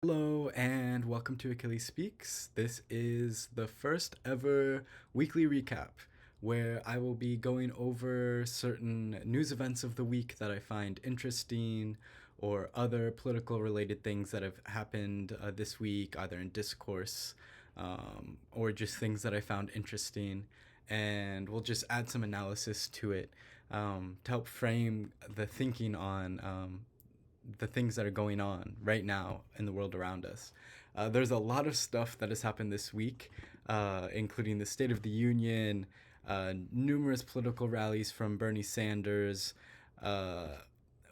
Hello and welcome to Achilles Speaks. This is the first ever weekly recap where I will be going over certain news events of the week that I find interesting or other political related things that have happened this week, either in discourse or just things that I found interesting. And we'll just add some analysis to it to help frame the thinking on the things that are going on right now in the world around us. There's a lot of stuff that has happened this week, including the State of the Union, numerous political rallies from Bernie Sanders. Uh,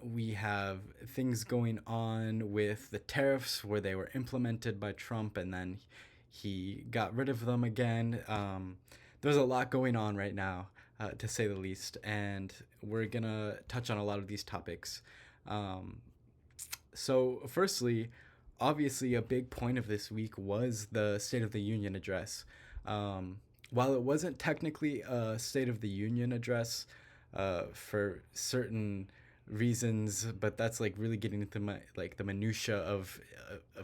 we have things going on with the tariffs where they were implemented by Trump and then he got rid of them again. There's a lot going on right now, to say the least, and we're gonna touch on a lot of these topics. Um, firstly, obviously, a big point of this week was the State of the Union address. While it wasn't technically a State of the Union address for certain reasons, but that's like really getting into the minutia of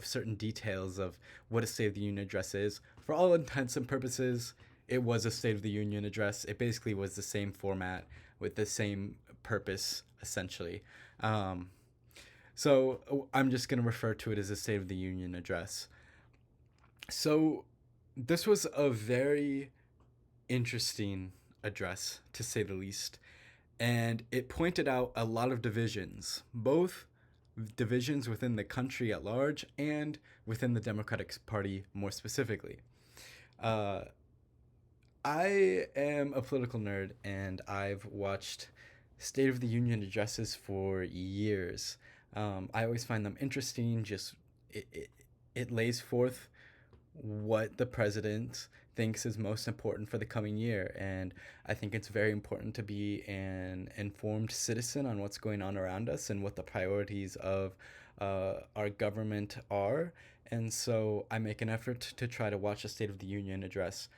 certain details of what a State of the Union address is. For all intents and purposes, it was a State of the Union address. It basically was the same format with the same purpose, essentially. Um, I'm just going to refer to it as a State of the Union address. So this was a very interesting address, to say the least. And it pointed out a lot of divisions, both divisions within the country at large and within the Democratic Party more specifically. Uh, I am a political nerd and I've watched State of the Union addresses for years. I always find them interesting. Just it lays forth what the president thinks is most important for the coming year, and I think it's very important to be an informed citizen on what's going on around us and what the priorities of our government are. And so I make an effort to try to watch a State of the Union address.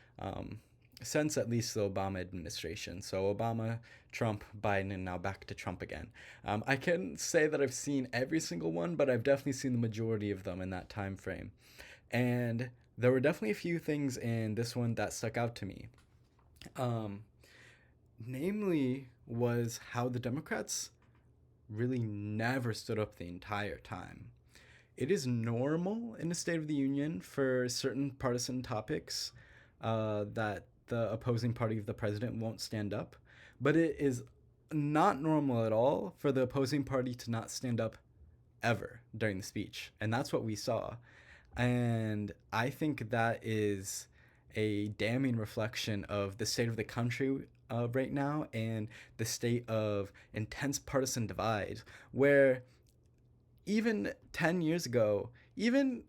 Since at least the Obama administration. So Obama, Trump, Biden, and now back to Trump again. I can't say that I've seen every single one, but I've definitely seen the majority of them in that time frame. And there were definitely a few things in this one that stuck out to me. Um, Namely, was how the Democrats really never stood up the entire time. It is normal in the State of the Union for certain partisan topics that the opposing party of the president won't stand up, but it is not normal at all for the opposing party to not stand up ever during the speech. And that's what we saw. And I think that is a damning reflection of the state of the country right now and the state of intense partisan divide, where even 10 years ago, even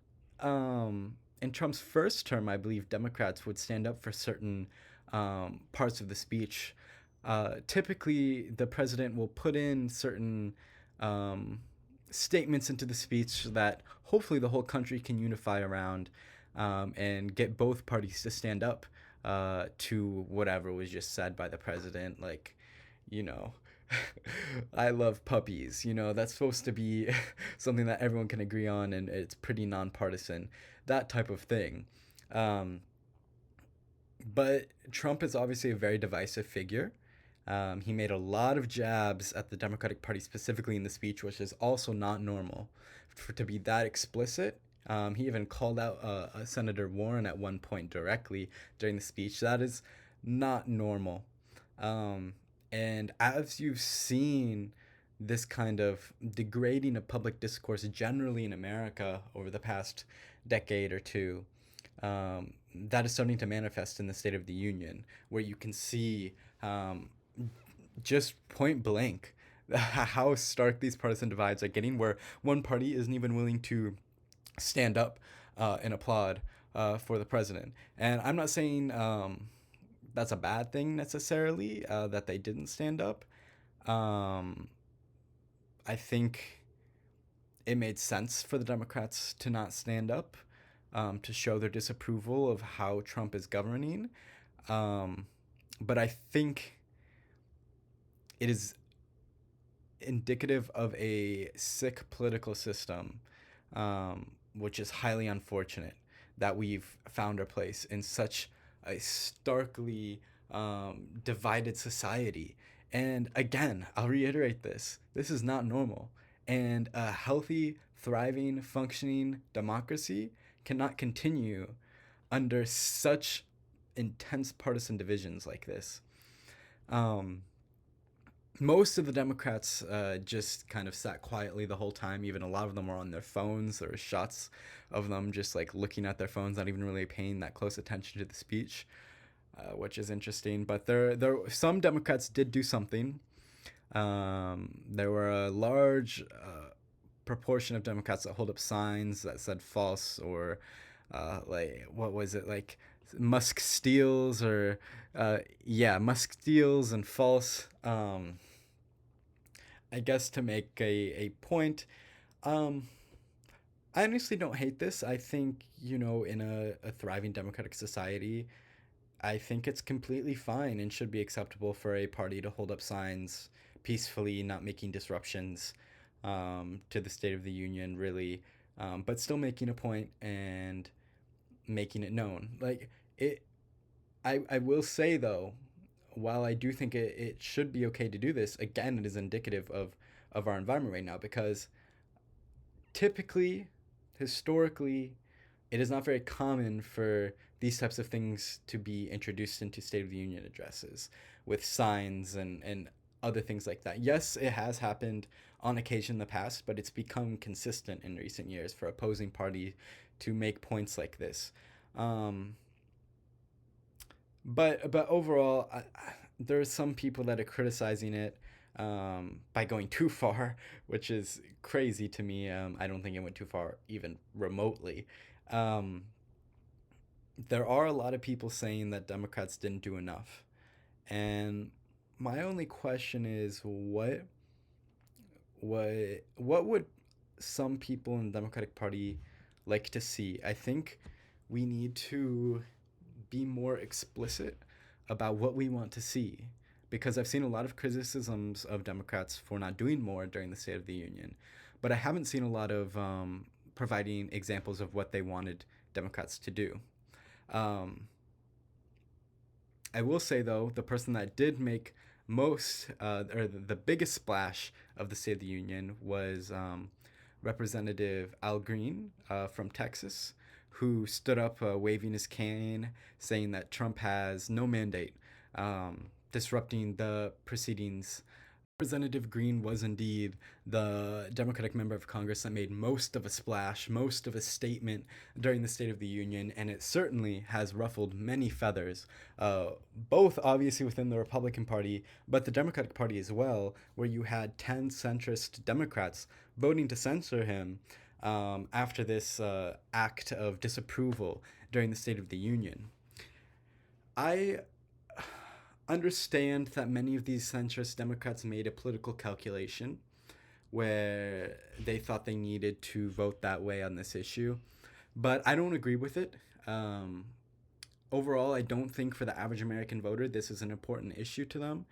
in Trump's first term, I believe Democrats would stand up for certain parts of the speech. Typically, the president will put in certain statements into the speech that hopefully the whole country can unify around and get both parties to stand up to whatever was just said by the president. Like, you know, I love puppies. That's supposed to be something that everyone can agree on and it's pretty nonpartisan, that type of thing. Um, but Trump is obviously a very divisive figure. He made a lot of jabs at the Democratic Party, specifically in the speech, which is also not normal for to be that explicit. He even called out Senator Warren at one point directly during the speech. That is not normal. Um, and as you've seen this kind of degrading of public discourse generally in America over the past decade or two, that is starting to manifest in the State of the Union, where you can see just point blank how stark these partisan divides are getting, where one party isn't even willing to stand up and applaud for the president. And I'm not saying that's a bad thing necessarily that they didn't stand up. Um, I think it made sense for the Democrats to not stand up to show their disapproval of how Trump is governing. Um, but I think it is indicative of a sick political system which is highly unfortunate that we've found our place in such a starkly divided society. And again, I'll reiterate this: this is not normal. And a healthy, thriving, functioning democracy cannot continue under such intense partisan divisions like this. Um, Most of the Democrats just kind of sat quietly the whole time. Even a lot of them were on their phones. There were shots of them just like looking at their phones, not even really paying that close attention to the speech, which is interesting. But some Democrats did do something. There were a large proportion of Democrats that hold up signs that said false or like what was it like Musk steals or yeah, Musk steals and false. I guess to make a point. Um, I honestly don't hate this. I think, in a thriving democratic society, I think it's completely fine and should be acceptable for a party to hold up signs peacefully, not making disruptions to the State of the Union, really, but still making a point and making it known. Like, it, I will say, though, while I do think it should be okay to do this, again, it is indicative of our environment right now because typically, historically, it is not very common for these types of things to be introduced into State of the Union addresses with signs and other things like that. Yes, it has happened on occasion in the past, but it's become consistent in recent years for opposing party to make points like this. Um, but overall, there are some people that are criticizing it by going too far, which is crazy to me. I don't think it went too far, even remotely. Um, there are a lot of people saying that Democrats didn't do enough, and my only question is what would some people in the Democratic Party like to see? I think we need to be more explicit about what we want to see because I've seen a lot of criticisms of Democrats for not doing more during the State of the Union, but I haven't seen a lot of providing examples of what they wanted Democrats to do. Um, I will say though, the person that did make most or the biggest splash of the State of the Union was Representative Al Green from Texas, who stood up waving his cane, saying that Trump has no mandate, disrupting the proceedings. Representative Green was indeed the Democratic member of Congress that made most of a splash, most of a statement during the State of the Union, and it certainly has ruffled many feathers, both obviously within the Republican Party, but the Democratic Party as well, where you had 10 centrist Democrats voting to censor him after this act of disapproval during the State of the Union. I understand that many of these centrist Democrats made a political calculation where they thought they needed to vote that way on this issue, but I don't agree with it. Um, Overall, I don't think for the average American voter this is an important issue to them,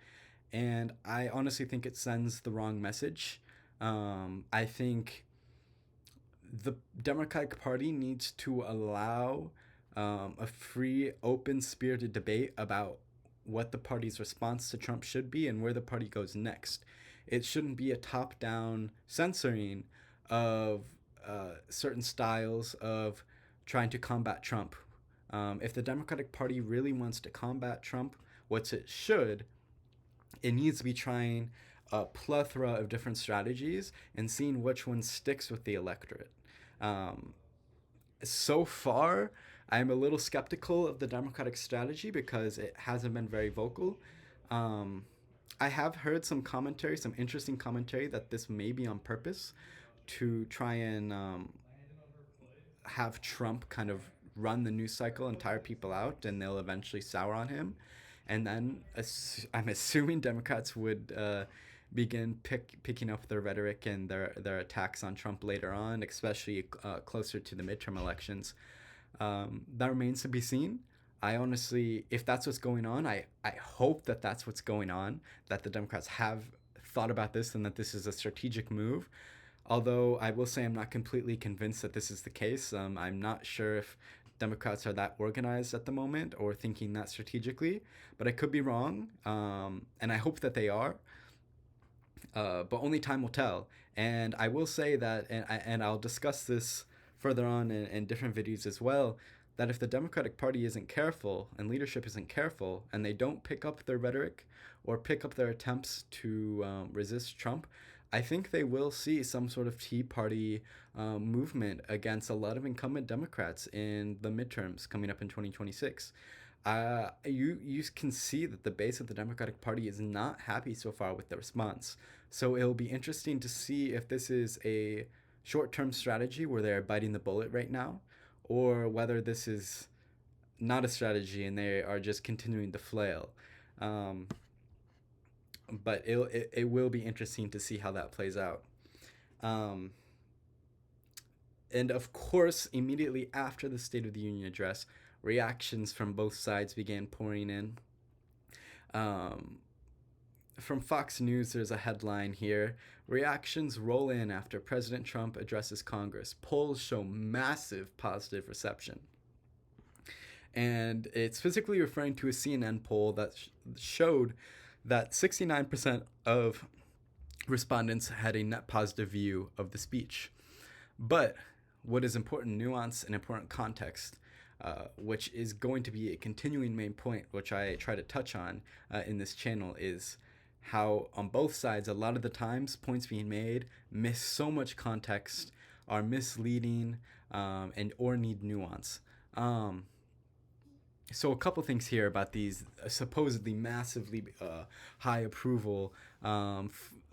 and I honestly think it sends the wrong message. I think the Democratic Party needs to allow a free, open spirited debate about what the party's response to Trump should be and where the party goes next. It shouldn't be a top down censoring of certain styles of trying to combat Trump. If the Democratic Party really wants to combat Trump, what it should, it needs to be trying a plethora of different strategies and seeing which one sticks with the electorate. Um, so far, I'm a little skeptical of the Democratic strategy because it hasn't been very vocal. Um, I have heard some commentary, some interesting commentary, that this may be on purpose to try and have Trump kind of run the news cycle and tire people out, and they'll eventually sour on him. And then I'm assuming Democrats would begin picking up their rhetoric and their attacks on Trump later on, especially closer to the midterm elections. That remains to be seen. I honestly, if that's what's going on, I hope that that's what's going on, that the Democrats have thought about this and that this is a strategic move. Although I will say I'm not completely convinced that this is the case. I'm not sure if Democrats are that organized at the moment or thinking that strategically, but I could be wrong. And I hope that they are. But only time will tell. And I will say that, and I'll discuss this further on in different videos as well, that if the Democratic Party isn't careful and leadership isn't careful and they don't pick up their rhetoric or pick up their attempts to resist Trump, I think they will see some sort of Tea Party movement against a lot of incumbent Democrats in the midterms coming up in 2026. You can see that the base of the Democratic Party is not happy so far with the response. So it'll be interesting to see if this is a short-term strategy where they're biting the bullet right now, or whether this is not a strategy and they are just continuing to flail. Um, but it will be interesting to see how that plays out. Um, and of course, immediately after the State of the Union address, reactions from both sides began pouring in. Um, from Fox News, there's a headline here: reactions roll in after President Trump addresses Congress. Polls show massive positive reception. And it's physically referring to a CNN poll that showed that 69% of respondents had a net positive view of the speech. But what is important nuance and important context, which is going to be a continuing main point, which I try to touch on in this channel, is how on both sides, a lot of the times, points being made miss so much context, are misleading, and or need nuance. So a couple things here about these supposedly massively high approval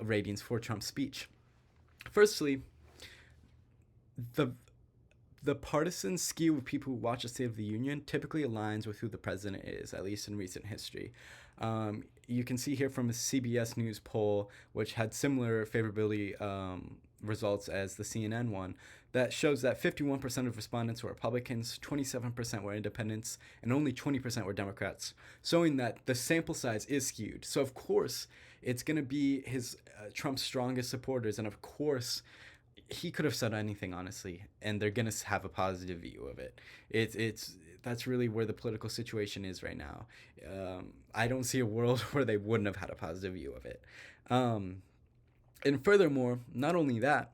ratings for Trump's speech. Firstly, the the partisan skew of people who watch the State of the Union typically aligns with who the president is, at least in recent history. You can see here from a CBS News poll, which had similar favorability results as the CNN one, that shows that 51% of respondents were Republicans, 27% were independents, and only 20% were Democrats, showing that the sample size is skewed. So, of course, it's going to be his Trump's strongest supporters, and of course, he could have said anything, honestly, and they're gonna have a positive view of it. It's that's really where the political situation is right now. I don't see a world where they wouldn't have had a positive view of it. And furthermore, not only that,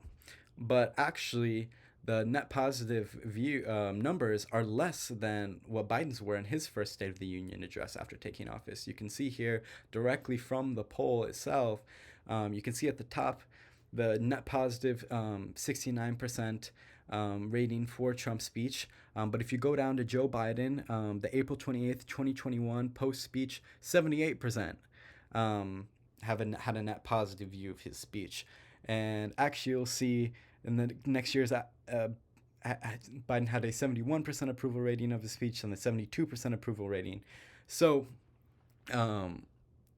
but actually the net positive view numbers are less than what Biden's were in his first State of the Union address after taking office. You can see here directly from the poll itself. You can see at the top the net positive 69% rating for Trump's speech. But if you go down to Joe Biden, the April 28th, 2021 post speech, 78% had a net positive view of his speech. And actually, you'll see in the next year's Biden had a 71% approval rating of his speech and a 72% approval rating. So,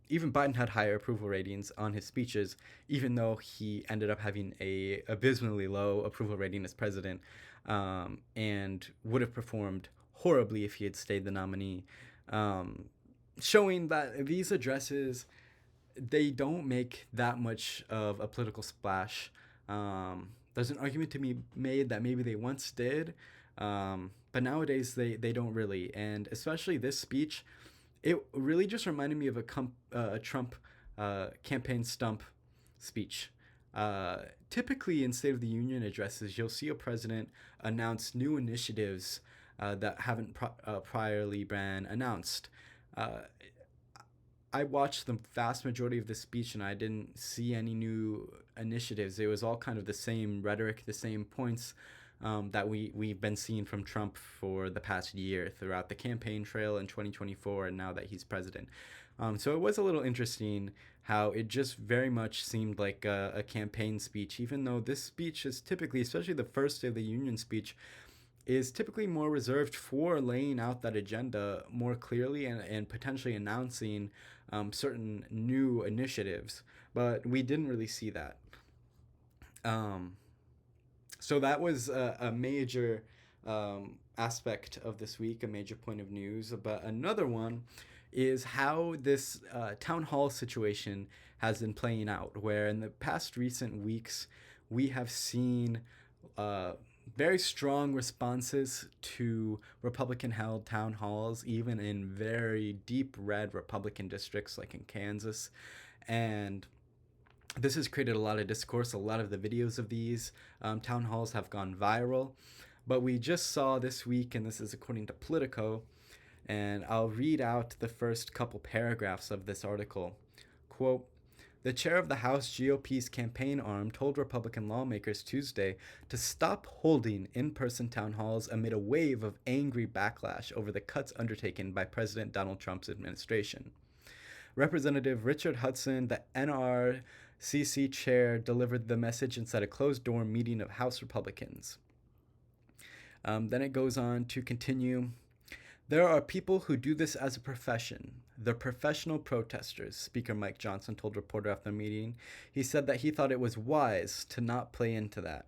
even Biden had higher approval ratings on his speeches, even though he ended up having a abysmally low approval rating as president, and would have performed horribly if he had stayed the nominee. Showing that these addresses, they don't make that much of a political splash. There's an argument to be made that maybe they once did, but nowadays they don't really. And especially this speech, it really just reminded me of a Trump campaign stump speech. Typically in State of the Union addresses, you'll see a president announce new initiatives that haven't priorly been announced. I watched the vast majority of the speech and I didn't see any new initiatives. It was all kind of the same rhetoric, the same points that we've been seeing from Trump for the past year throughout the campaign trail in 2024 and now that he's president. So it was a little interesting how it just very much seemed like a campaign speech, even though this speech is typically, especially the first State of the Union speech, is typically more reserved for laying out that agenda more clearly and potentially announcing certain new initiatives. But we didn't really see that. So that was a major aspect of this week, a major point of news. But another one is how this town hall situation has been playing out, where in the past recent weeks, we have seen uh, very strong responses to Republican held town halls, even in very deep red Republican districts like in Kansas. And this has created a lot of discourse. A lot of the videos of these town halls have gone viral. But we just saw this week, and this is according to Politico, and I'll read out the first couple paragraphs of this article. Quote, the chair of the House GOP's campaign arm told Republican lawmakers Tuesday to stop holding in-person town halls amid a wave of angry backlash over the cuts undertaken by President Donald Trump's administration. Representative Richard Hudson, the NRCC chair, delivered the message inside a closed-door meeting of House Republicans. Then it goes on to continue. There are people who do this as a profession. They're professional protesters, Speaker Mike Johnson told reporters after the meeting. He said that he thought it was wise to not play into that,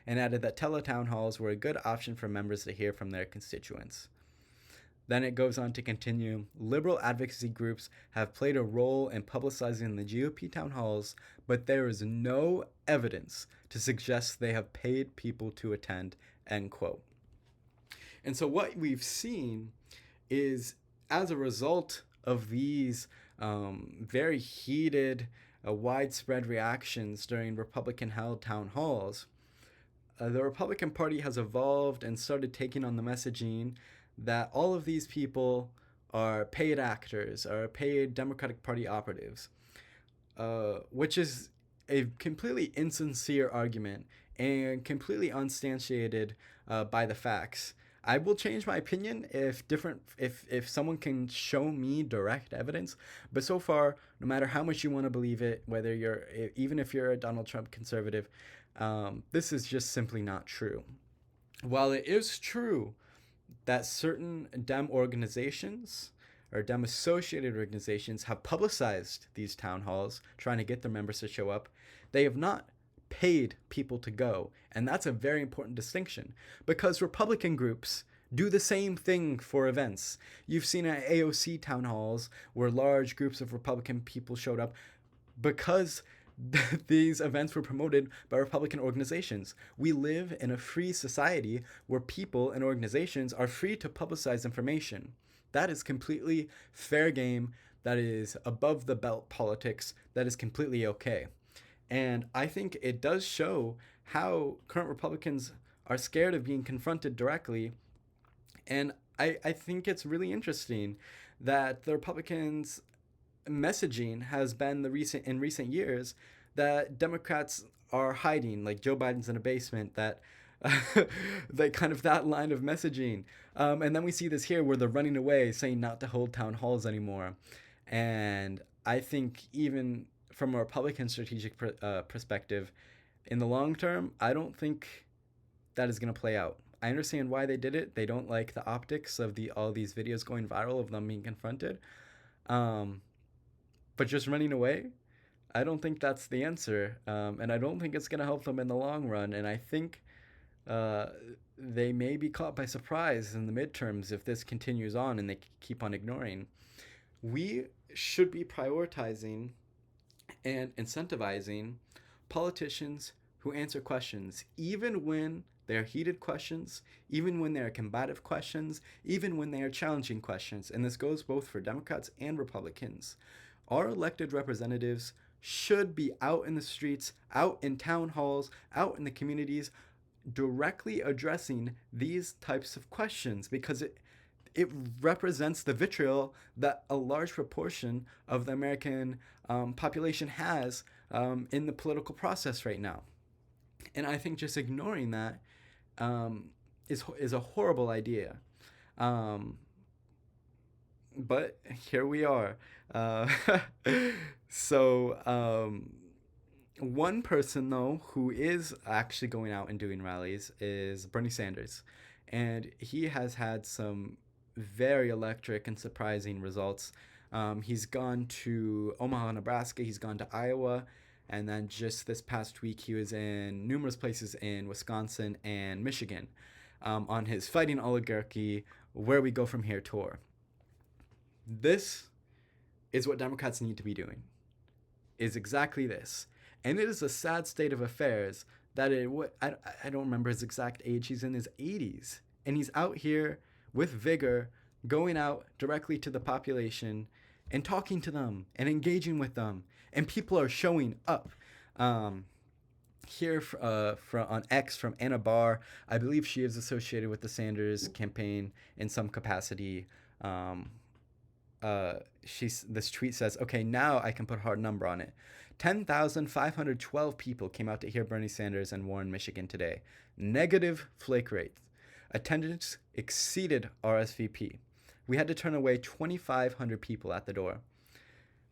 and added that teletown halls were a good option for members to hear from their constituents. Then it goes on to continue. Liberal advocacy groups have played a role in publicizing the GOP town halls, but there is no evidence to suggest they have paid people to attend, end quote. And so what we've seen is, as a result of these very heated, widespread reactions during Republican-held town halls, the Republican Party has evolved and started taking on the messaging that all of these people are paid actors, are paid Democratic Party operatives, which is a completely insincere argument and completely unsubstantiated by the facts. I will change my opinion if someone can show me direct evidence. But so far, no matter how much you want to believe it, even if you're a Donald Trump conservative, this is just simply not true. While it is true that certain Dem organizations or Dem associated organizations have publicized these town halls, trying to get their members to show up, they have not paid people to go. And that's a very important distinction, because Republican groups do the same thing for events. You've seen at AOC town halls where large groups of Republican people showed up because these events were promoted by Republican organizations. We live in a free society where people and organizations are free to publicize information. That is completely fair game. That is above the belt politics. That is completely okay. And I think it does show how current Republicans are scared of being confronted directly. And I think it's really interesting that the Republicans' messaging has been in recent years that Democrats are hiding, like Joe Biden's in a basement, that that line of messaging. And then we see this here where they're running away, saying not to hold town halls anymore. And I think even from a Republican strategic perspective, in the long term, I don't think that is going to play out. I understand why they did it. They don't like the optics of all these videos going viral of them being confronted. But just running away, I don't think that's the answer. And I don't think it's going to help them in the long run. And I think they may be caught by surprise in the midterms if this continues on and they keep on ignoring. We should be prioritizing and incentivizing politicians who answer questions, even when they're heated questions, even when they're combative questions, even when they are challenging questions. And this goes both for Democrats and Republicans. Our elected representatives should be out in the streets, out in town halls, out in the communities, directly addressing these types of questions, because it represents the vitriol that a large proportion of the American population has in the political process right now. And I think just ignoring that is a horrible idea. But here we are. One person, though, who is actually going out and doing rallies is Bernie Sanders. And he has had some very electric and surprising results. He's gone to Omaha, Nebraska. He's gone to Iowa. And then just this past week, he was in numerous places in Wisconsin and Michigan on his Fighting Oligarchy, Where We Go From Here tour. This is what Democrats need to be doing, is exactly this. And it is a sad state of affairs that it what I don't remember his exact age. He's in his 80s, and he's out here with vigor, going out directly to the population and talking to them and engaging with them, and people are showing up. Um, Here from on X from Anna Barr. I believe she is associated with the Sanders campaign in some capacity. Um, this tweet says, "Okay, now I can put a hard number on it. 10,512 people came out to hear Bernie Sanders in Warren, Michigan today. Negative flake rate. Attendance exceeded RSVP. We had to turn away 2,500 people at the door.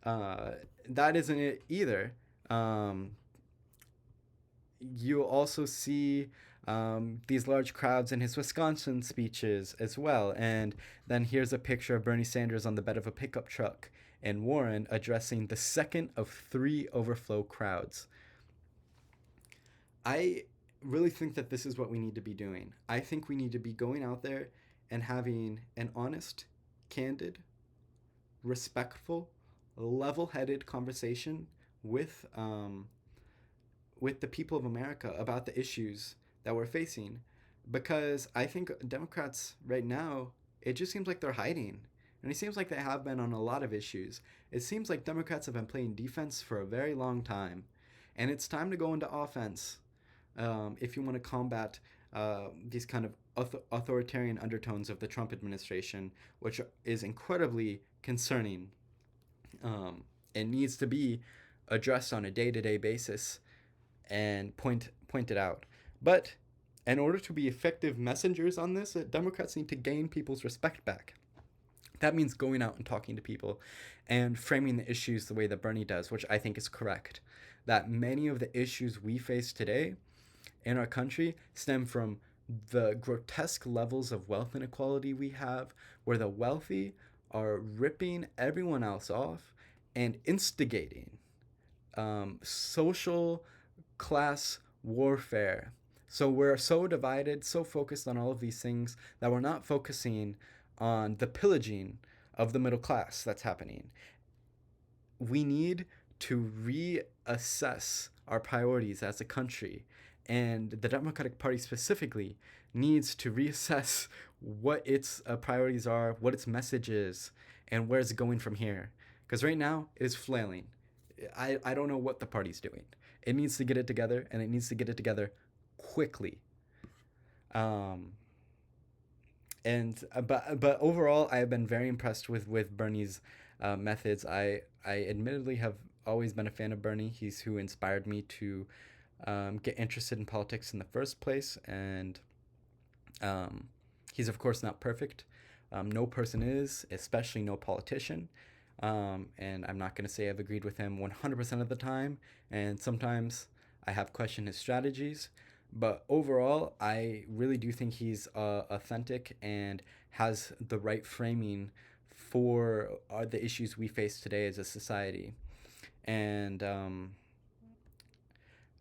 Uh, that isn't it either. Um, you also see these large crowds in his Wisconsin speeches as well. And then here's a picture of Bernie Sanders on the bed of a pickup truck in Warren addressing the second of three overflow crowds. I really think that this is what we need to be doing. I think we need to be going out there and having an honest, candid, respectful, level-headed conversation with with the people of America about the issues that we're facing. Because I think Democrats right now, it just seems like they're hiding. And it seems like they have been on a lot of issues. It seems like Democrats have been playing defense for a very long time. And it's time to go into offense if you want to combat these kind of authoritarian undertones of the Trump administration, which is incredibly concerning. It needs to be addressed on a day-to-day basis and point it out. But in order to be effective messengers on this, Democrats need to gain people's respect back. That means going out and talking to people and framing the issues the way that Bernie does, which I think is correct. That many of the issues we face today in our country stem from the grotesque levels of wealth inequality we have, where the wealthy are ripping everyone else off and instigating social class warfare. So we're so divided, so focused on all of these things that we're not focusing on the pillaging of the middle class that's happening. We need to reassess our priorities as a country, and the Democratic Party specifically needs to reassess what its priorities are, what its message is, and where it's going from here. Because right now, it is flailing. I don't know what the party's doing. It needs to get it together, and it needs to get it together quickly. Um, but overall, I have been very impressed with Bernie's methods. I admittedly have always been a fan of Bernie. He's who inspired me to get interested in politics in the first place, and he's of course not perfect. No person is, especially no politician. And I'm not going to say I've agreed with him 100% of the time, and sometimes I have questioned his strategies. But overall, I really do think he's authentic and has the right framing for the issues we face today as a society. And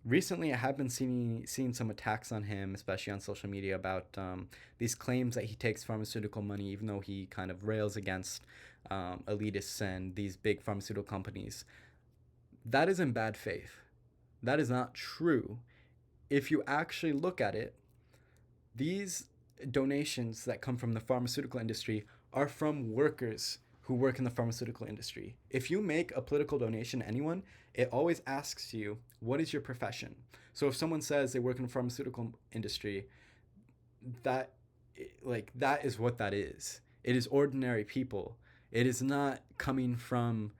recently, I have been seeing some attacks on him, especially on social media, about these claims that he takes pharmaceutical money, even though he kind of rails against elitists and these big pharmaceutical companies. That is in bad faith. That is not true. If you actually look at it, these donations that come from the pharmaceutical industry are from workers who work in the pharmaceutical industry. If you make a political donation to anyone, it always asks you, what is your profession? So if someone says they work in the pharmaceutical industry, that that is what that is. It is ordinary people. It is not coming from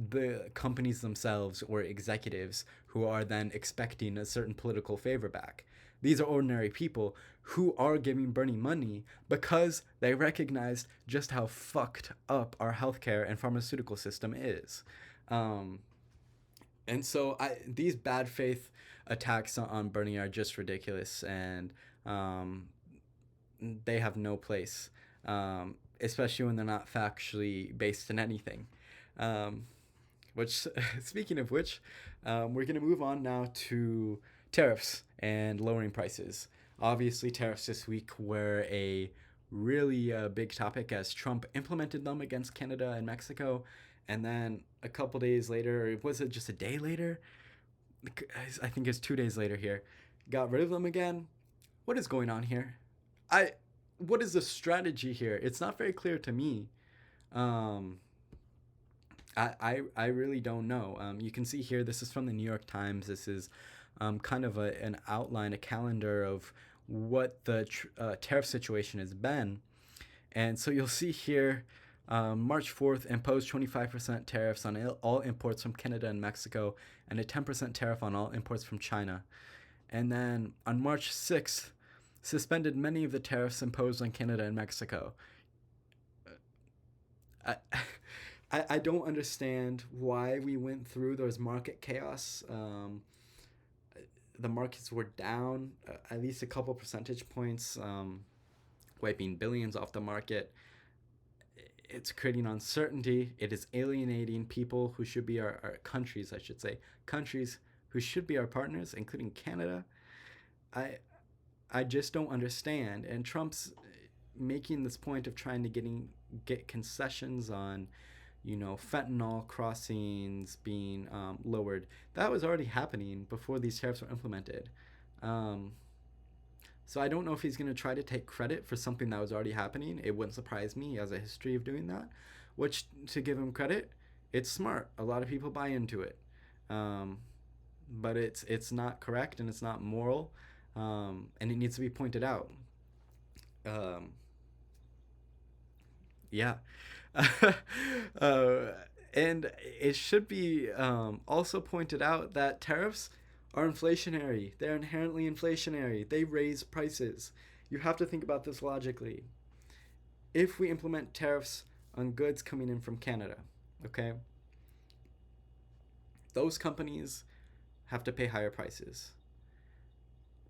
the companies themselves or executives who are then expecting a certain political favor back. These are ordinary people who are giving Bernie money because they recognized just how fucked up our healthcare and pharmaceutical system is. And so these bad faith attacks on Bernie are just ridiculous, and they have no place, especially when they're not factually based in anything. Which, speaking of which, we're going to move on now to tariffs and lowering prices. Obviously, tariffs this week were a really big topic as Trump implemented them against Canada and Mexico. And then a couple days later, was it just a day later? I think it's 2 days later here. got rid of them again. What is going on here? I what is the strategy here? It's not very clear to me. Um, I really don't know. You can see here, this is from the New York Times. This is kind of an outline, a calendar of what the tariff situation has been. And so you'll see here, March 4th imposed 25% tariffs on all imports from Canada and Mexico, and a 10% tariff on all imports from China. And then on March 6th, suspended many of the tariffs imposed on Canada and Mexico. I, I don't understand why we went through those market chaos. The markets were down at least a couple percentage points, wiping billions off the market. It's creating uncertainty. It is alienating people who should be our countries, I should say, countries who should be our partners, including Canada. I just don't understand. And Trump's making this point of trying to get concessions on, fentanyl crossings being lowered. That was already happening before these tariffs were implemented. So I don't know if he's going to try to take credit for something that was already happening. It wouldn't surprise me. He has a history of doing that, which, to give him credit, it's smart. A lot of people buy into it. But it's not correct and it's not moral, and it needs to be pointed out. Um, yeah. uh, and it should be also pointed out that tariffs are inflationary. They're inherently inflationary. They raise prices. You have to think about this logically. If we implement tariffs on goods coming in from Canada, okay, those companies have to pay higher prices.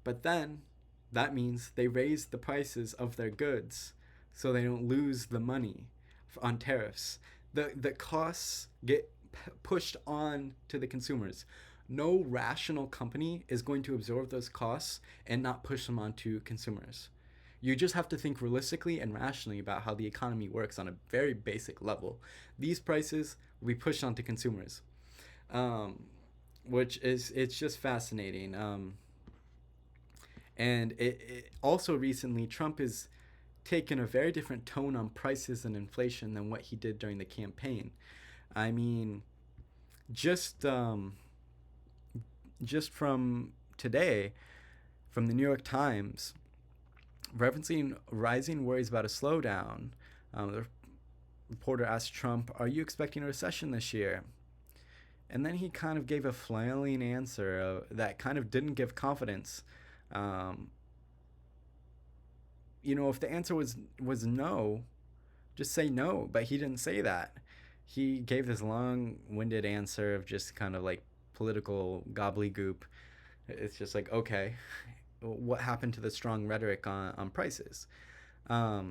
But then that means they raise the prices of their goods so they don't lose the money on tariffs. The costs get pushed on to the consumers. No rational company is going to absorb those costs and not push them onto consumers. You just have to think realistically and rationally about how the economy works on a very basic level. These prices will be pushed onto consumers, which is it's just fascinating. And it also recently, Trump has taken a very different tone on prices and inflation than what he did during the campaign. I mean, just from today, from the New York Times, referencing rising worries about a slowdown, the reporter asked Trump, "Are you expecting a recession this year?" And then he kind of gave a flailing answer that kind of didn't give confidence. If the answer was no, just say no. But he didn't say that. He gave this long-winded answer of just kind of like political gobbledygook. It's just like, okay, what happened to the strong rhetoric on prices? But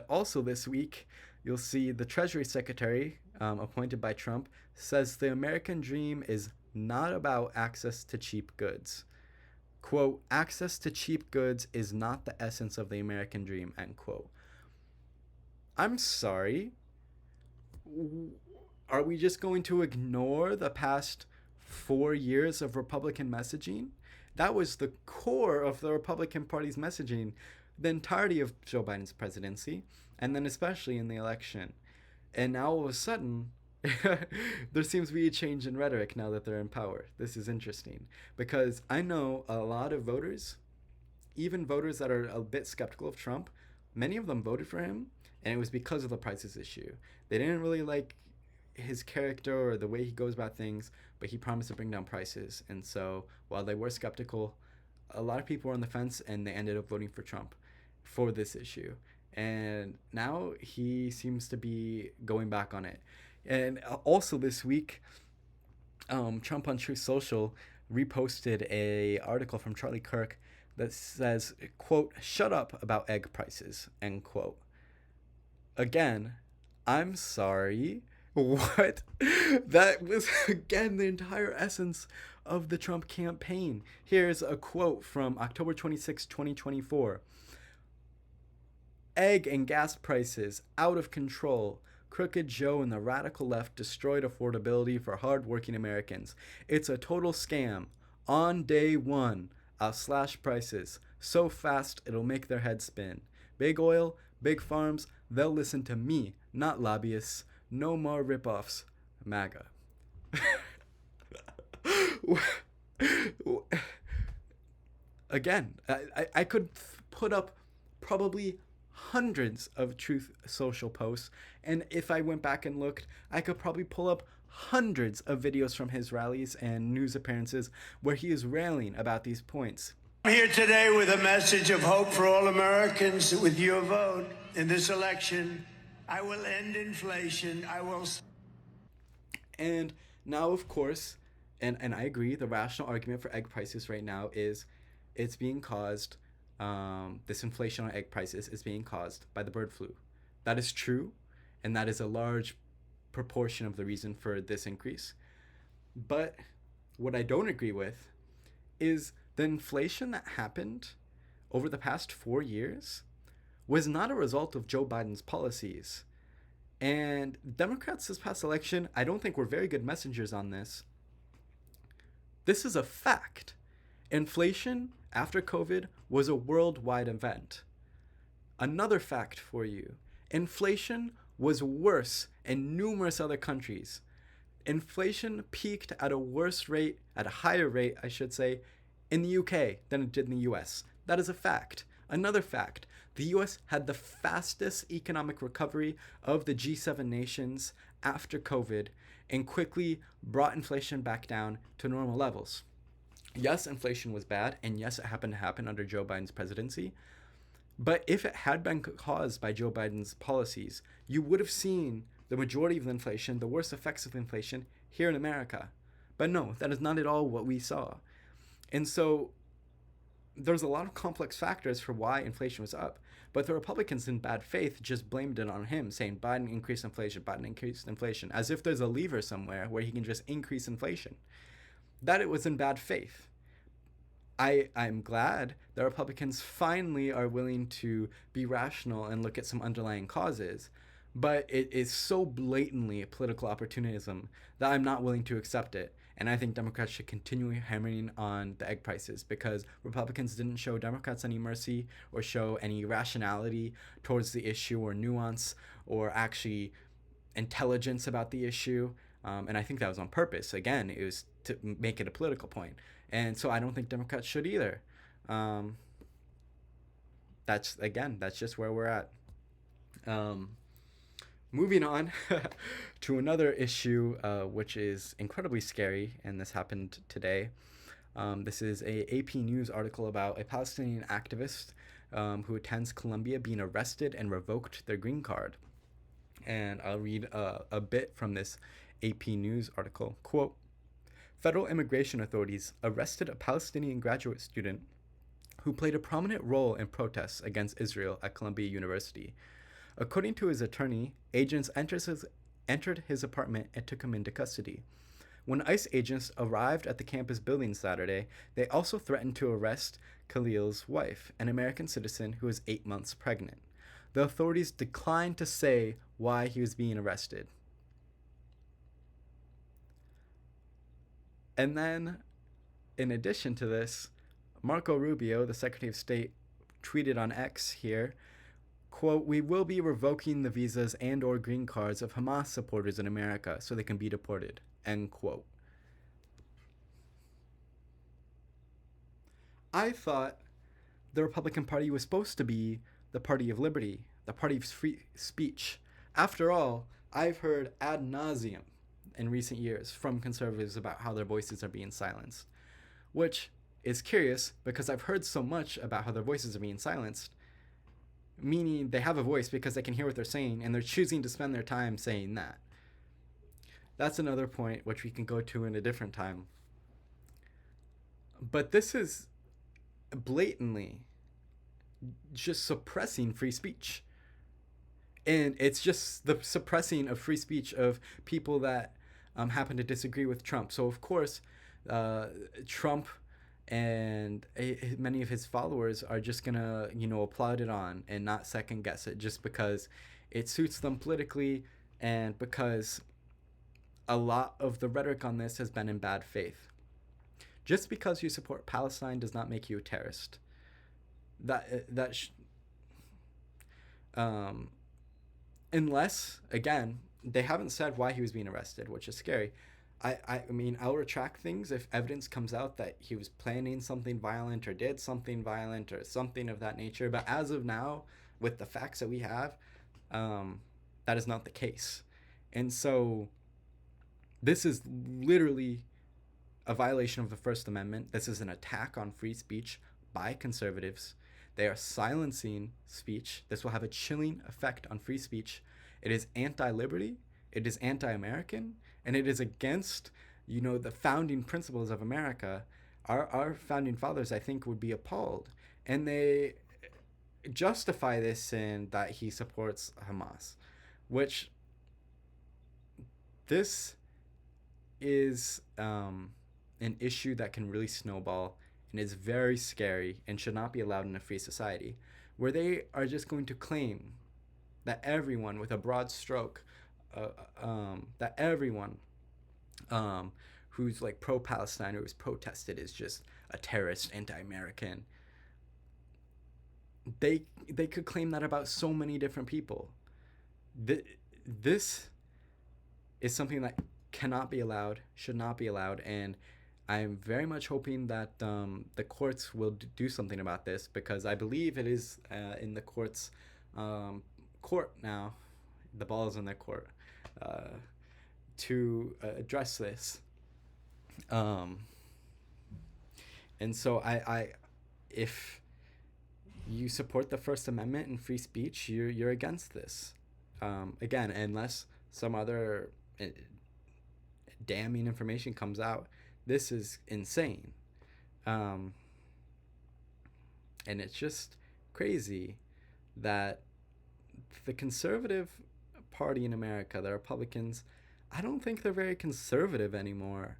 also this week, you'll see the Treasury Secretary, appointed by Trump, says the American dream is not about access to cheap goods. Quote, access to cheap goods is not the essence of the American dream, end quote. I'm sorry. Are we just going to ignore the past 4 years of Republican messaging? That was the core of the Republican Party's messaging the entirety of Joe Biden's presidency, and then especially in the election. And now all of a sudden, there seems to be a change in rhetoric now that they're in power. This is interesting because I know a lot of voters, even voters that are a bit skeptical of Trump, many of them voted for him, and it was because of the prices issue. They didn't really like his character or the way he goes about things, but he promised to bring down prices. And so while they were skeptical, a lot of people were on the fence and they ended up voting for Trump for this issue. And now he seems to be going back on it. And also this week, Trump on Truth Social reposted a article from Charlie Kirk that says, quote, "Shut up about egg prices," end quote. Again, I'm sorry. What? That was, again, the entire essence of the Trump campaign. Here's a quote from October 26, 2024. "Egg and gas prices out of control. Crooked Joe and the radical left destroyed affordability for hardworking Americans. It's a total scam. On day one, I'll slash prices so fast it'll make their head spin. Big oil, big farms, they'll listen to me, not lobbyists. No more ripoffs. MAGA. Again, I could put up probably hundreds of Truth Social posts, and if I went back and looked, I could probably pull up hundreds of videos from his rallies and news appearances where he is railing about these points. I'm here today with a message of hope for all Americans. With your vote in this election, I will end inflation. I will. And now, of course, and I agree, the rational argument for egg prices right now is it's being caused, this inflation on egg prices is being caused by the bird flu. That is true, and that is a large proportion of the reason for this increase. But what I don't agree with is the inflation that happened over the past 4 years was not a result of Joe Biden's policies. And Democrats this past election, I don't think were very good messengers on this. This is a fact. Inflation after COVID was a worldwide event. Another fact for you. Inflation was worse in numerous other countries. Inflation peaked at a higher rate, I should say, in the UK than it did in the US. That is a fact. Another fact, the US had the fastest economic recovery of the G7 nations after COVID and quickly brought inflation back down to normal levels. Yes, inflation was bad, and yes, it happened to happen under Joe Biden's presidency. But if it had been caused by Joe Biden's policies, you would have seen the majority of the inflation, the worst effects of inflation, here in America. But no, that is not at all what we saw. And so there's a lot of complex factors for why inflation was up. But the Republicans in bad faith just blamed it on him, saying Biden increased inflation, as if there's a lever somewhere where he can just increase inflation. That it was in bad faith. I'm glad that Republicans finally are willing to be rational and look at some underlying causes, but it is so blatantly political opportunism that I'm not willing to accept it. And I think Democrats should continue hammering on the egg prices because Republicans didn't show Democrats any mercy or show any rationality towards the issue or nuance or actually intelligence about the issue. And I think that was on purpose. Again, it was to make it a political point. And so I don't think Democrats should either. That's just where we're at. Moving on to another issue, which is incredibly scary, and this happened today. This is a AP News article about a Palestinian activist who attends Columbia being arrested and revoked their green card. And I'll read a bit from this AP News article. Quote, federal immigration authorities arrested a Palestinian graduate student who played a prominent role in protests against Israel at Columbia University. According to his attorney, agents entered his apartment and took him into custody. When ICE agents arrived at the campus building Saturday, they also threatened to arrest Khalil's wife, an American citizen who was 8 months pregnant. The authorities declined to say why he was being arrested. And then, in addition to this, Marco Rubio, the Secretary of State, tweeted on X here, quote, we will be revoking the visas and or green cards of Hamas supporters in America so they can be deported, end quote. I thought the Republican Party was supposed to be the party of liberty, the party of free speech. After all, I've heard ad nauseum in recent years from conservatives about how their voices are being silenced, which is curious because I've heard so much about how their voices are being silenced, meaning they have a voice because they can hear what they're saying and they're choosing to spend their time saying that. That's another point which we can go to in a different time. But this is blatantly just suppressing free speech. And it's just the suppressing of free speech of people that happen to disagree with Trump. So, of course, Trump and many of his followers are just going to, applaud it on and not second guess it just because it suits them politically and because a lot of the rhetoric on this has been in bad faith. Just because you support Palestine does not make you a terrorist. That um, unless again they haven't said why he was being arrested, which is scary. I mean, I'll retract things if evidence comes out that he was planning something violent or did something violent or something of that nature. But as of now, with the facts that we have, um, that is not the case. And so this is literally a violation of the First Amendment. This is an attack on free speech by conservatives. They are silencing speech. This will have a chilling effect on free speech. It is anti-liberty. It is anti-American, and it is against, the founding principles of America. Our founding fathers, I think, would be appalled, and they justify this in that he supports Hamas, which this is an issue that can really snowball and is very scary and should not be allowed in a free society, where they are just going to claim that everyone with a broad stroke, that everyone who's like pro-Palestine or who's protested is just a terrorist, anti-American. They could claim that about so many different people. This is something that cannot be allowed, should not be allowed, and I'm very much hoping that the courts will do something about this, because I believe it is in the courts court now. The ball is in their court to address this. And so if you support the First Amendment and free speech, you're against this. Again, unless some other damning information comes out, this is insane. And it's just crazy that the conservative party in America, the Republicans, I don't think they're very conservative anymore.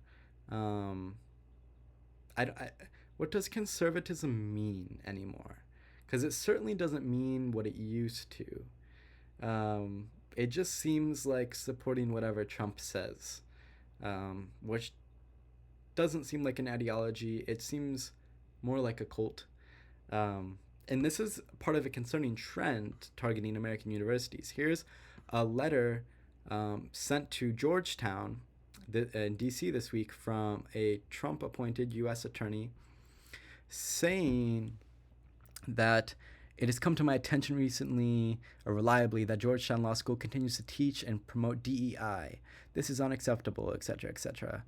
What does conservatism mean anymore? Because it certainly doesn't mean what it used to. It just seems like supporting whatever Trump says, which doesn't seem like an ideology. It seems more like a cult. And this is part of a concerning trend targeting American universities. Here's a letter sent to Georgetown in D.C. this week from a Trump-appointed U.S. attorney saying that it has come to my attention recently, or reliably, that Georgetown Law School continues to teach and promote DEI. This is unacceptable, etc., etc.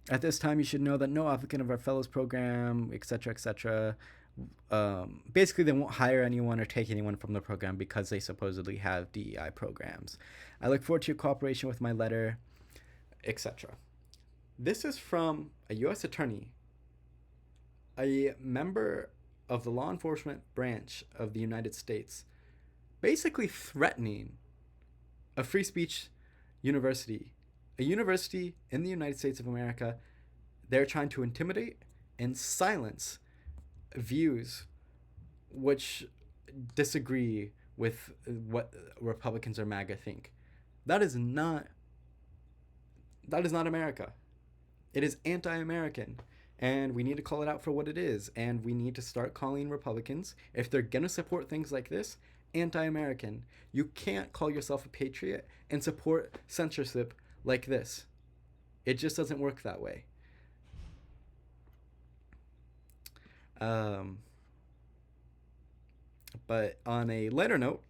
At this time, you should know that no applicant of our fellows program, etc., etc. Basically, they won't hire anyone or take anyone from the program because they supposedly have DEI programs. I look forward to your cooperation with my letter, etc. This is from a U.S. attorney, a member of the law enforcement branch of the United States, basically threatening a free speech university, a university in the United States of America. They're trying to intimidate and silence views which disagree with what Republicans or MAGA think. That is not America. It is anti-American, and we need to call it out for what it is, and we need to start calling Republicans, if they're going to support things like this, anti-American. You can't call yourself a patriot and support censorship like this. It just doesn't work that way. But on a lighter note,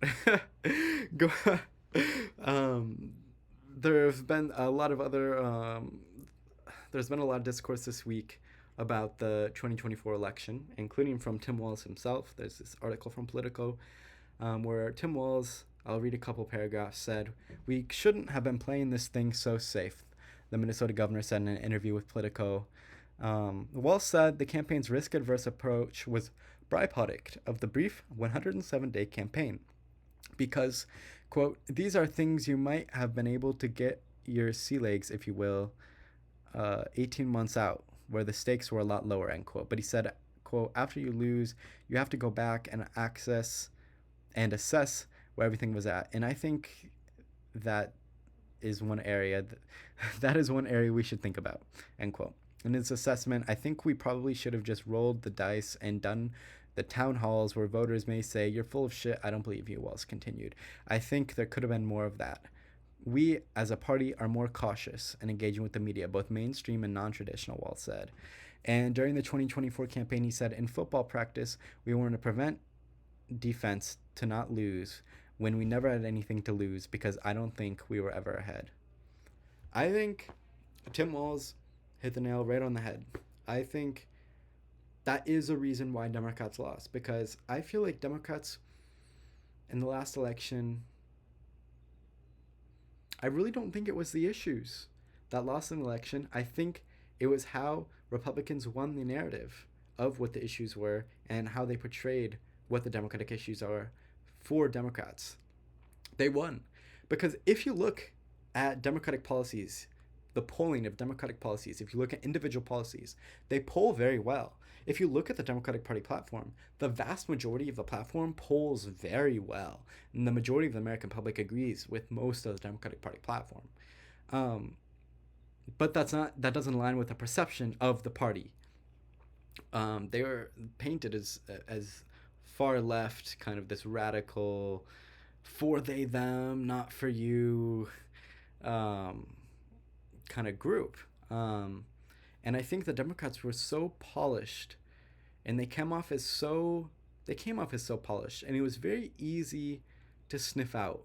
there's been a lot of discourse this week about the 2024 election, including from Tim Walz himself. There's this article from Politico where Tim Walz, I'll read a couple paragraphs, said, "We shouldn't have been playing this thing so safe," the Minnesota governor said in an interview with Politico. Walz said the campaign's risk-adverse approach was byproduct of the brief 107-day campaign because, quote, "these are things you might have been able to get your sea legs, if you will, 18 months out, where the stakes were a lot lower," end quote. But he said, quote, "after you lose, you have to go back and assess where everything was at." And I think that is one area we should think about, end quote. In his assessment, I think we probably should have just rolled the dice and done the town halls where voters may say, "You're full of shit, I don't believe you," Wells continued. I think there could have been more of that. We, as a party, are more cautious and engaging with the media, both mainstream and non traditional, Wells said. And during the 2024 campaign, he said, "In football practice, we want to prevent defense to not lose when we never had anything to lose because I don't think we were ever ahead." I think Tim Walz hit the nail right on the head. I think that is a reason why Democrats lost, because I feel like Democrats in the last election, I really don't think it was the issues that lost an election. I think it was how Republicans won the narrative of what the issues were and how they portrayed what the Democratic issues are for Democrats. They won. Because if you look at Democratic policies, the polling of Democratic policies, if you look at individual policies, they poll very well. If you look at the Democratic Party platform, the vast majority of the platform polls very well. And the majority of the American public agrees with most of the Democratic Party platform. Um, but that doesn't align with the perception of the party. They were painted as far left, kind of this radical, for they them, not for you, um, kind of group. And I think the Democrats were so polished, and they came off as so polished, and it was very easy to sniff out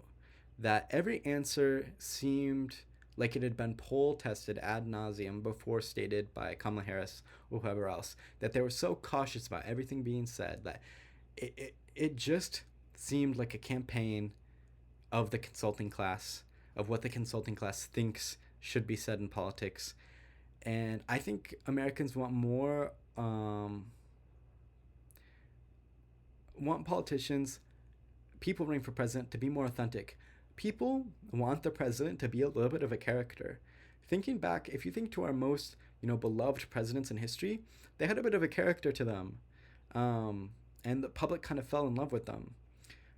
that every answer seemed like it had been poll tested ad nauseum before stated by Kamala Harris or whoever else, that they were so cautious about everything being said that it just seemed like a campaign of the consulting class, of what the consulting class thinks should be said in politics. And I think Americans want politicians, people running for president, to be more authentic. People want the president to be a little bit of a character. Thinking back, if you think to our most beloved presidents in history, they had a bit of a character to them, and the public kind of fell in love with them.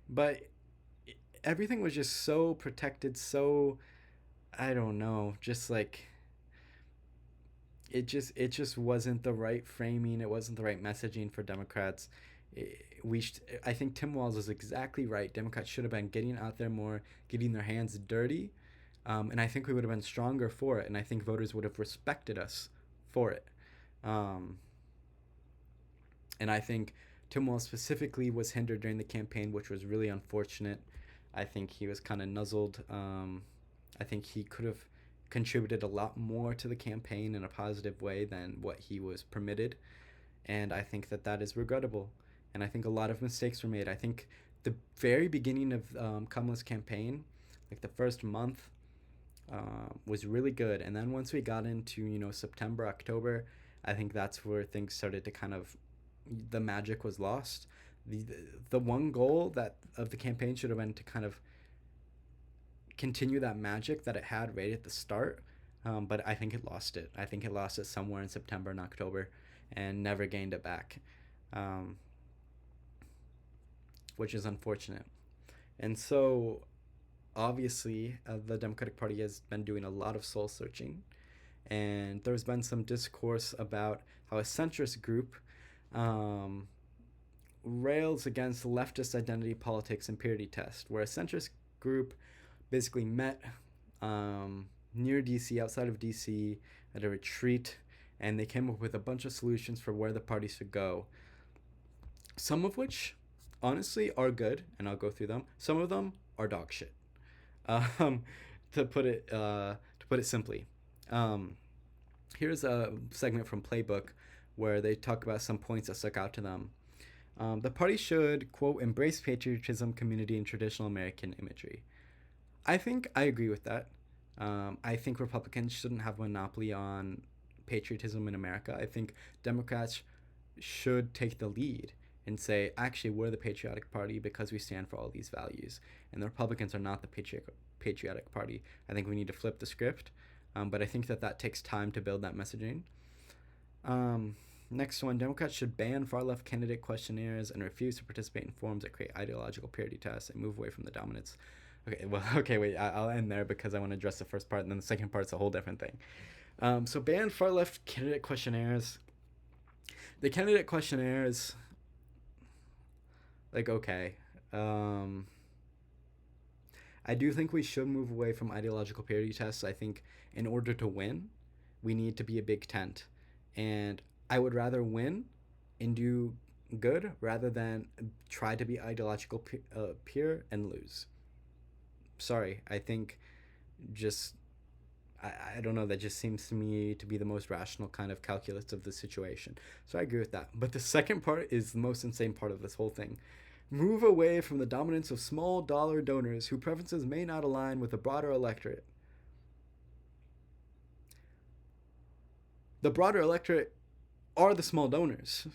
But everything was just so protected, so I don't know, just like it just wasn't the right framing. It wasn't the right messaging for Democrats. I think Tim Walz is exactly right. Democrats should have been getting out there more, getting their hands dirty, and I think we would have been stronger for it. And I think voters would have respected us for it. Um, and I think Tim Walz specifically was hindered during the campaign, which was really unfortunate. I think he was kind of nuzzled. I think he could have contributed a lot more to the campaign in a positive way than what he was permitted. And I think that is regrettable. And I think a lot of mistakes were made. I think the very beginning of Kamala's campaign, like the first month, was really good. And then once we got into, September, October, I think that's where things started to kind of, the magic was lost. The one goal that of the campaign should have been to kind of continue that magic that it had right at the start. But I think it lost it. I think it lost it somewhere in September and October and never gained it back, which is unfortunate. And so, obviously, the Democratic Party has been doing a lot of soul searching. And there's been some discourse about how a centrist group rails against leftist identity politics and purity test, where a centrist group basically met near DC, outside of DC, at a retreat, and they came up with a bunch of solutions for where the party should go. Some of which, honestly, are good, and I'll go through them. Some of them are dog shit. Um, to put it simply, here's a segment from Playbook where they talk about some points that stuck out to them. The party should, quote, embrace patriotism, community, and traditional American imagery. I think I agree with that. I think Republicans shouldn't have a monopoly on patriotism in America. I think Democrats should take the lead and say, actually, we're the patriotic party because we stand for all these values. And the Republicans are not the patriotic party. I think we need to flip the script. But I think that takes time to build that messaging. Next one, Democrats should ban far-left candidate questionnaires and refuse to participate in forums that create ideological purity tests and move away from the dominance. Okay, wait, I'll end there because I want to address the first part, and then the second part's a whole different thing. So ban far left candidate questionnaires. The candidate questionnaires, like, okay. Um, I do think we should move away from ideological parity tests. I think in order to win, we need to be a big tent. And I would rather win and do good rather than try to be ideological peer and lose. Sorry, I think just I don't know, that just seems to me to be the most rational kind of calculus of the situation. So I agree with that. But the second part is the most insane part of this whole thing. Move away from the dominance of small dollar donors whose preferences may not align with the broader electorate. The broader electorate are the small donors.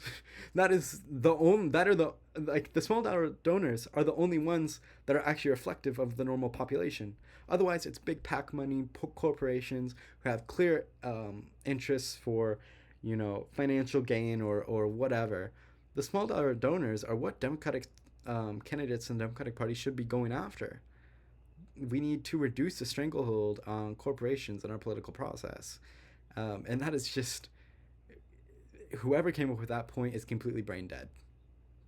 That is the only that are the like the small dollar donors are the only ones that are actually reflective of the normal population. Otherwise, it's big pack money corporations who have clear interests for, financial gain or whatever. The small dollar donors are what Democratic candidates and Democratic Party should be going after. We need to reduce the stranglehold on corporations in our political process, and that is just whoever came up with that point is completely brain dead,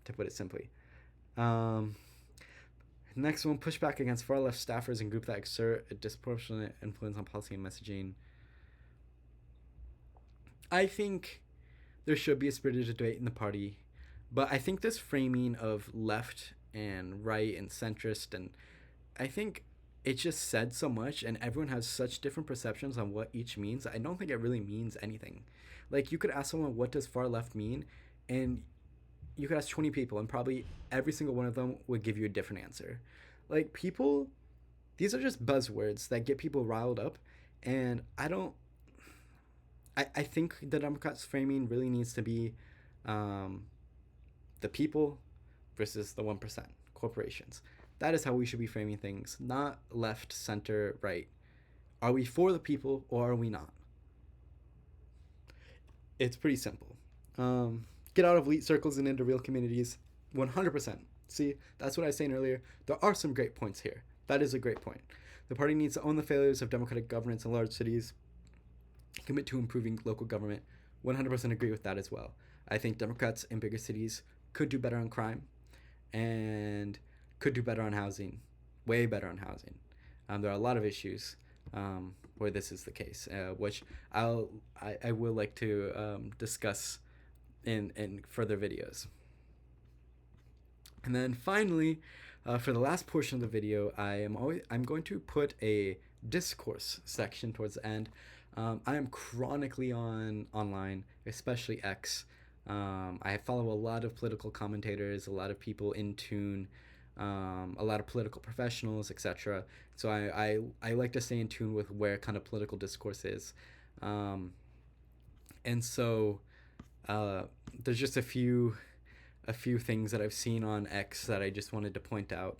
to put it simply. Um, Next one, push back against far left staffers and groups that exert a disproportionate influence on policy and messaging. I think there should be a spirited debate in the party, but I think this framing of left and right and centrist, and I think it just said so much, and everyone has such different perceptions on what each means. I don't think it really means anything. Like, you could ask someone, what does far left mean? And you could ask 20 people, and probably every single one of them would give you a different answer. Like, people, these are just buzzwords that get people riled up, and I think the Democrats' framing really needs to be um, the people versus the 1%, corporations. That is how we should be framing things, not left, center, right. Are we for the people or are we not? It's pretty simple. Get out of elite circles and into real communities. 100%. See, that's what I was saying earlier. There are some great points here. That is a great point. The party needs to own the failures of democratic governance in large cities, commit to improving local government. 100% agree with that as well. I think Democrats in bigger cities could do better on crime and could do better on housing, way better on housing. There are a lot of issues where this is the case, which I will like to discuss in further videos. And then finally, for the last portion of the video, I'm going to put a discourse section towards the end. I am chronically online, especially X. I follow a lot of political commentators, a lot of people in tune, a lot of political professionals, etc. So I like to stay in tune with where kind of political discourse is. And so there's just a few things that I've seen on X that I just wanted to point out.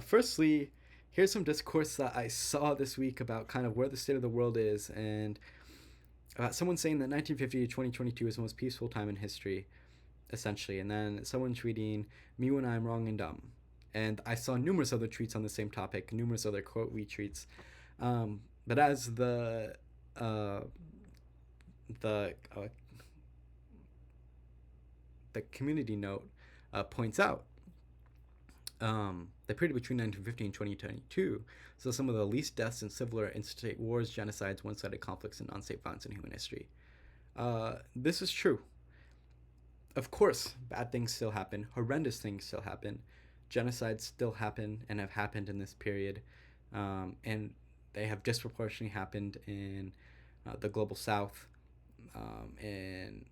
Firstly, here's some discourse that I saw this week about kind of where the state of the world is, and someone saying that 1950 to 2022 is the most peaceful time in history, essentially. And then someone tweeting, "Me when I'm wrong and dumb." And I saw numerous other tweets on the same topic, numerous other quote retweets. But as the the uh, the community note points out, the period between 1950 and 2022 saw some of the least deaths in civil or interstate wars, genocides, one-sided conflicts, and non-state violence in human history. This is true. Of course, bad things still happen, horrendous things still happen, genocides still happen and have happened in this period, and they have disproportionately happened in the global south, in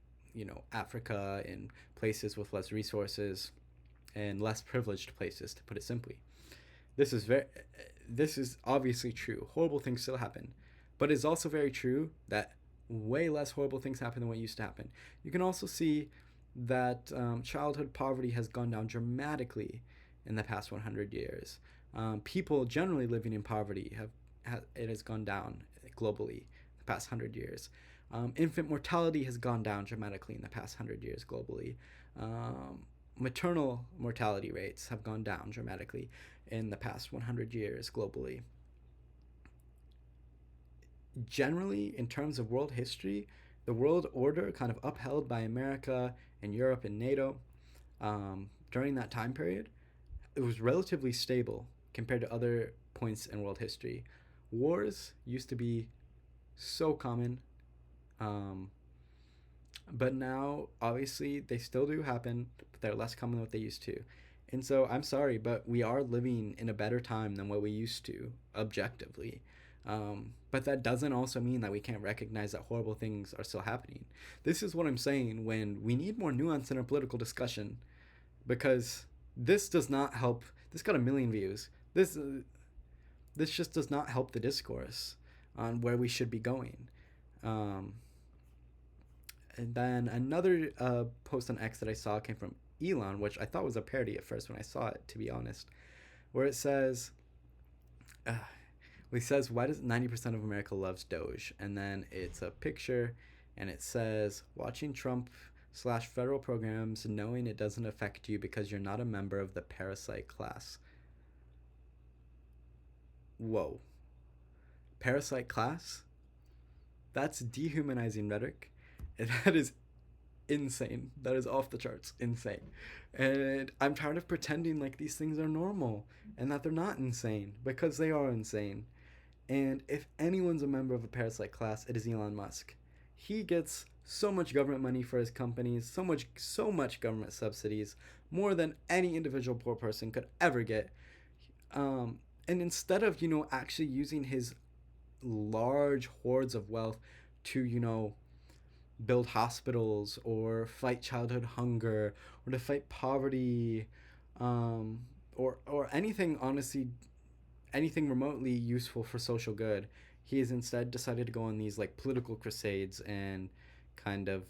Africa, in places with less resources and less privileged places, to put it simply. This is obviously true. Horrible things still happen, but it's also very true that way less horrible things happen than what used to happen. You can also see that childhood poverty has gone down dramatically in the past 100 years. People generally living in poverty it has gone down globally the past 100 years. Infant mortality has gone down dramatically in the past 100 years globally. Maternal mortality rates have gone down dramatically in the past 100 years globally. generally, in terms of world history, the world order kind of upheld by America and Europe and NATO during that time period, it was relatively stable compared to other points in world history. Wars used to be so common, um, but now obviously they still do happen, but they're less common than what they used to. And so I'm sorry, but we are living in a better time than what we used to, objectively. But that doesn't also mean that we can't recognize that horrible things are still happening. This is what I'm saying when we need more nuance in our political discussion, because this does not help. This got a million views. This just does not help the discourse on where we should be going. Um, and then another post on X that I saw came from Elon, which I thought was a parody at first when I saw it, to be honest, where it says, uh, he says, why does 90% of America loves Doge? And then it's a picture and it says, watching Trump slash federal programs knowing it doesn't affect you because you're not a member of the parasite class. Whoa. Parasite class? That's dehumanizing rhetoric. And that is insane. That is off the charts. Insane. And I'm tired of pretending like these things are normal and that they're not insane, because they are insane. And if anyone's a member of a parasite class, it is Elon Musk. He gets so much government money for his companies, so much government subsidies, more than any individual poor person could ever get. And instead of, actually using his large hordes of wealth to, build hospitals or fight childhood hunger or to fight poverty, or anything, honestly, anything remotely useful for social good, he has instead decided to go on these like political crusades and kind of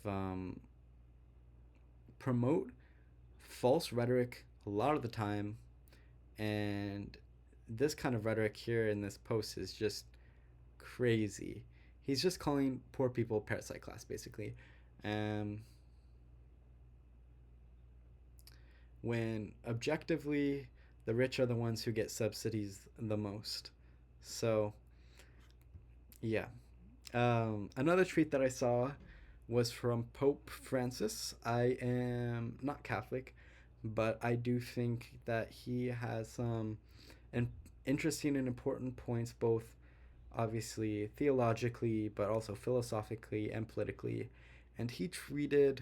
promote false rhetoric a lot of the time. And this kind of rhetoric here in this post is just crazy. He's just calling poor people parasite class, basically. Um, when objectively, the rich are the ones who get subsidies the most. So, yeah. Another tweet that I saw was from Pope Francis. I am not Catholic, but I do think that he has some interesting and important points, both obviously theologically, but also philosophically and politically. And he tweeted,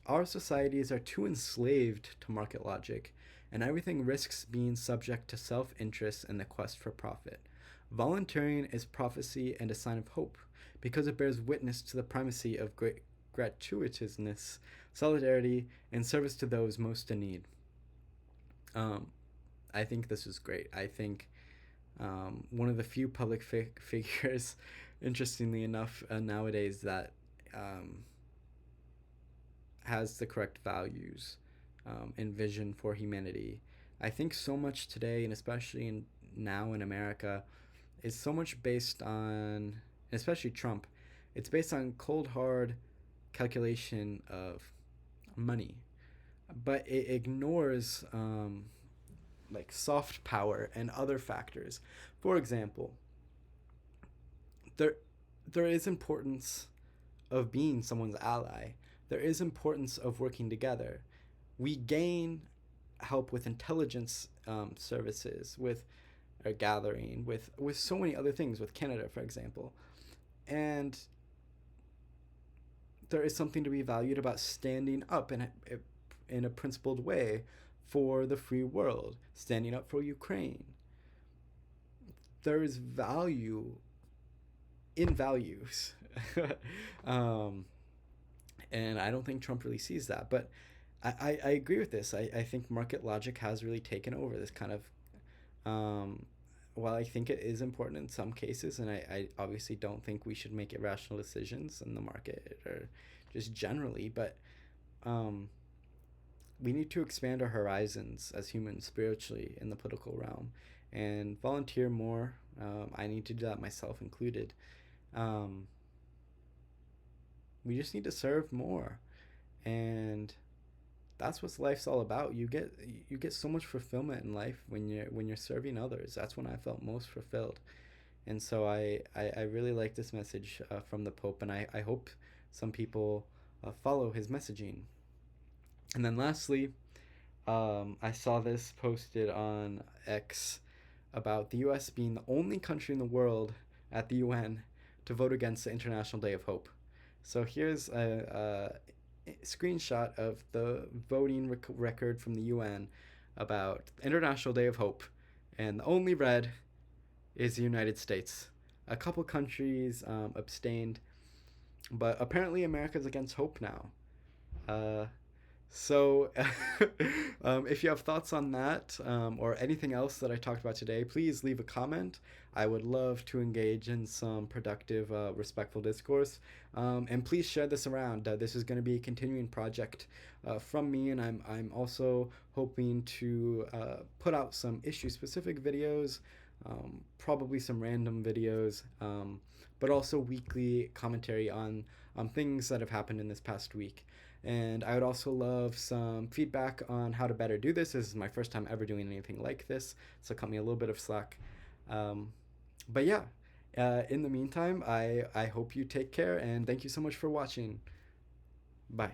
our societies are too enslaved to market logic, and everything risks being subject to self interest and the quest for profit. Volunteering is prophecy and a sign of hope, because it bears witness to the primacy of gratuitousness, solidarity, and service to those most in need. I think this is great. I think one of the few public figures, interestingly enough, nowadays that has the correct values and vision for humanity. I think so much today, and especially now in America, is so much based on, especially Trump, it's based on cold hard calculation of money, but it ignores like soft power and other factors. For example, there there is importance of being someone's ally. There is importance of working together. We gain help with intelligence services, with gathering, with so many other things, with Canada, for example. And there is something to be valued about standing up in a principled way for the free world, standing up for Ukraine. There is value in values. um, and I don't think Trump really sees that. But I agree with this. I think market logic has really taken over this kind of. While I think it is important in some cases, and I obviously don't think we should make irrational decisions in the market or just generally, but we need to expand our horizons as humans spiritually in the political realm and volunteer more. I need to do that, myself included. Um, we just need to serve more, and that's what life's all about. You get so much fulfillment in life when you're serving others. That's when I felt most fulfilled. And so I really like this message from the Pope, and I hope some people follow his messaging. And then lastly, I saw this posted on X about the US being the only country in the world at the UN to vote against the International Day of Hope. So here's a screenshot of the voting record from the UN about International Day of Hope, and the only red is the United States. A couple countries abstained, but apparently America's against hope now. Uh, so, if you have thoughts on that or anything else that I talked about today, please leave a comment. I would love to engage in some productive, respectful discourse. And please share this around. This is going to be a continuing project from me, and I'm also hoping to put out some issue specific videos, probably some random videos, but also weekly commentary on things that have happened in this past week. And I would also love some feedback on how to better do this. This is my first time ever doing anything like this, so cut me a little bit of slack. Um, but yeah, in the meantime, I hope you take care, and thank you so much for watching. Bye.